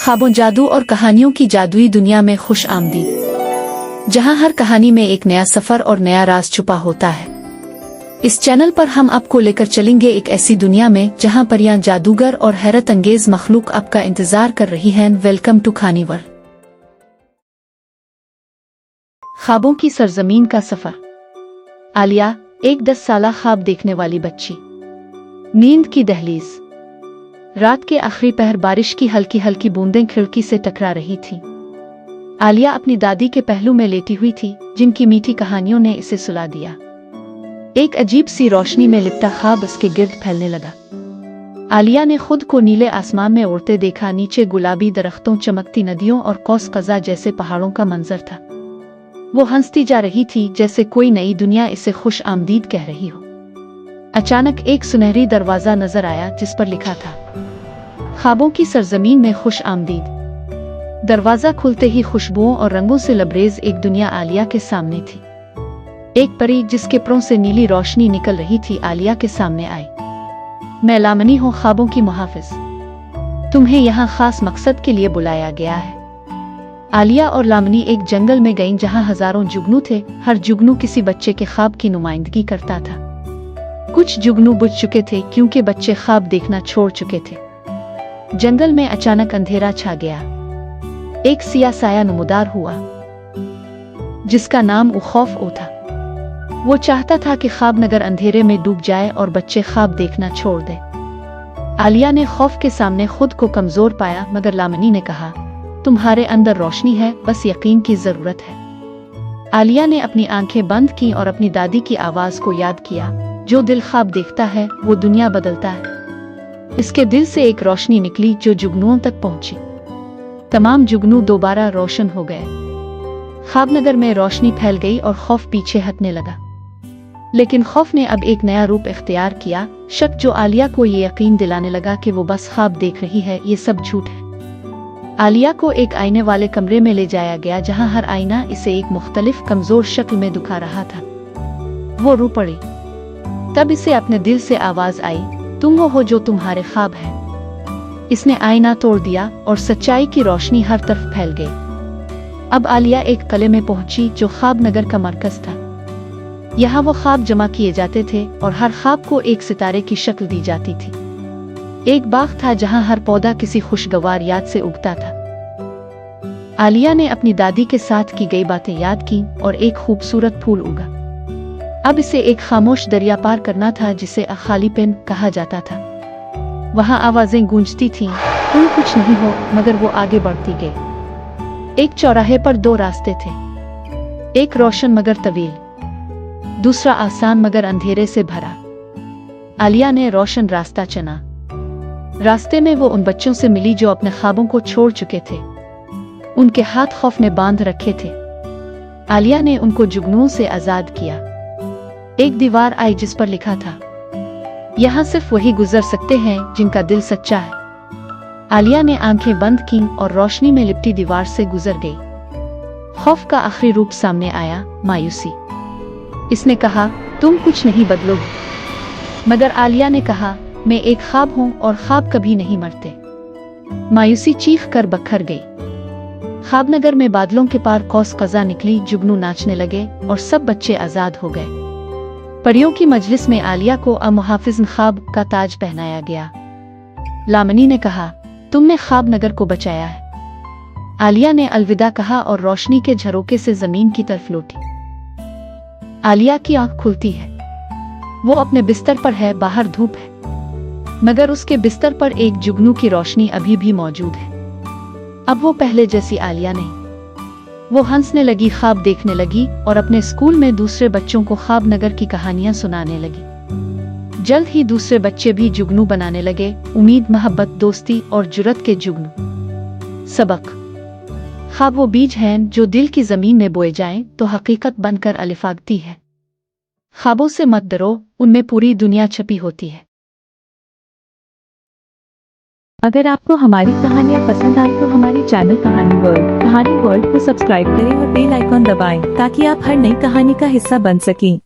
ख्वाबों, जादू और कहानियों की जादुई दुनिया में खुश आमदीद, जहां हर कहानी में एक नया सफर और नया राज छुपा होता है। इस चैनल पर हम आपको लेकर चलेंगे एक ऐसी दुनिया में जहां परियां, जादूगर और हैरत अंगेज मखलूक आपका इंतजार कर रही हैं। वेलकम टू कहानी वर्ल्ड। ख्वाबों की सरजमीन का सफर। आलिया, एक 10 साला ख्वाब देखने वाली बच्ची। नींद की दहलीज। रात के आखिरी पहर बारिश की हल्की हल्की बूंदें खिड़की से टकरा रही थीं। आलिया अपनी दादी के पहलू में लेटी हुई थी, जिनकी मीठी कहानियों ने इसे सुला दिया। एक अजीब सी रोशनी में लिपटा ख्वाब उसके गिर्द फैलने लगा। आलिया ने खुद को नीले आसमान में उड़ते देखा। नीचे गुलाबी दरख्तों, चमकती नदियों और कौस कज़ा जैसे पहाड़ों का मंजर था। वो हंसती जा रही थी, जैसे कोई नई दुनिया इसे खुश आमदीद कह रही हो। अचानक एक सुनहरी दरवाजा नजर आया, जिस पर लिखा था, ख्वाबों की सरजमीन में खुश आमदीद। दरवाजा खुलते ही खुशबुओं और रंगों से लबरेज एक दुनिया आलिया के सामने थी। एक परी जिसके परों से नीली रोशनी निकल रही थी, आलिया के सामने आई। मैं लामनी हूँ, ख्वाबों की मुहाफिज। तुम्हें यहाँ खास मकसद के लिए बुलाया गया है। आलिया और लामनी एक जंगल में गईं, जहाँ हजारों जुगनू थे। हर जुगनू किसी बच्चे के ख्वाब की नुमाइंदगी करता था। कुछ जुगनू बुझ चुके थे, क्योंकि बच्चे ख्वाब देखना छोड़ चुके थे। जंगल में अचानक अंधेरा छा गया। एक सिया साया नमूदार हुआ, जिसका नाम खौफ था। वो चाहता था कि ख्वाब नगर अंधेरे में डूब जाए और बच्चे ख्वाब देखना छोड़ दे। आलिया ने खौफ के सामने खुद को कमजोर पाया, मगर लामनी ने कहा, तुम्हारे अंदर रोशनी है, बस यकीन की जरूरत है। आलिया ने अपनी आंखें बंद की और अपनी दादी की आवाज को याद किया, जो दिल ख्वाब देखता है वो दुनिया बदलता है। इसके दिल से एक रोशनी निकली जो जुगनुओं तक पहुंची। तमाम जुगनू दोबारा रोशन हो गए। ख्वाब नगर में रोशनी फैल गई और खौफ पीछे हटने लगा। लेकिन खौफ ने अब एक नया रूप इख्तियार किया, शक, जो आलिया को ये यकीन दिलाने लगा कि वो बस ख्वाब देख रही है, ये सब झूठ है। आलिया को एक आईने वाले कमरे में ले जाया गया, जहां हर आईना इसे एक मुख्तलिफ कमजोर शक्ल में दिखा रहा था। वो रो पड़ी। तब इसे अपने दिल से आवाज आई, तुम वो हो जो तुम्हारे ख्वाब है। इसने आईना तोड़ दिया और सच्चाई की रोशनी हर तरफ फैल गई। अब आलिया एक किले में पहुंची, जो ख्वाब नगर का मरकज था। यहाँ वो ख्वाब जमा किए जाते थे और हर ख्वाब को एक सितारे की शक्ल दी जाती थी। एक बाग था, जहाँ हर पौधा किसी खुशगवार याद से उगता था। आलिया ने अपनी दादी के साथ की गई बातें याद की और एक खूबसूरत फूल उगा। अब इसे एक खामोश दरिया पार करना था, जिसे खाली पेन कहा जाता था। वहां आवाजें गूंजती थीं, तुम कुछ नहीं हो, मगर वो आगे बढ़ती गई। एक चौराहे पर 2 रास्ते थे, एक रोशन मगर तवील, दूसरा आसान मगर अंधेरे से भरा। आलिया ने रोशन रास्ता चुना। रास्ते में वो उन बच्चों से मिली जो अपने ख्वाबों को छोड़ चुके थे। उनके हाथ खौफ ने बांध रखे थे। आलिया ने उनको जुगनुओं से आजाद किया। एक दीवार आई, जिस पर लिखा था, यहाँ सिर्फ वही गुजर सकते हैं जिनका दिल सच्चा है। आलिया ने आंखें बंद की और रोशनी में लिपटी दीवार से गुजर गई। खौफ का आखिरी रूप सामने आया, मायूसी। इसने कहा, तुम कुछ नहीं बदलोगे। मगर आलिया ने कहा, मैं एक ख्वाब हूँ और ख्वाब कभी नहीं मरते। मायूसी चीख कर बखर गई। ख्वाब नगर में बादलों के पार कौस कज़ा निकली, जुगनू नाचने लगे और सब बच्चे आजाद हो गए। परियों की मजलिस में आलिया को मुहाफिज ख्वाब का ताज पहनाया गया। लामनी ने कहा, तुमने ख्वाब नगर को बचाया है। आलिया ने अलविदा कहा और रोशनी के झरोके से जमीन की तरफ लौटी। आलिया की आंख खुलती है। वो अपने बिस्तर पर है, बाहर धूप है, मगर उसके बिस्तर पर एक जुगनू की रोशनी अभी भी मौजूद है। अब वो पहले जैसी आलिया नहीं। वो हंसने लगी, ख्वाब देखने लगी और अपने स्कूल में दूसरे बच्चों को ख्वाब नगर की कहानियां सुनाने लगी। जल्द ही दूसरे बच्चे भी जुगनू बनाने लगे, उम्मीद, मोहब्बत, दोस्ती और जुर्रत के जुगनू। सबक। ख्वाब वो बीज हैं जो दिल की जमीन में बोए जाएं तो हकीकत बनकर अलिफागती है। ख्वाबों से मत डरो, उनमें पूरी दुनिया छपी होती है। अगर आपको हमारी कहानियाँ पसंद आए तो हमारे चैनल कहानी वर्ल्ड को सब्सक्राइब करें और बेल आइकॉन दबाएं, ताकि आप हर नई कहानी का हिस्सा बन सकें।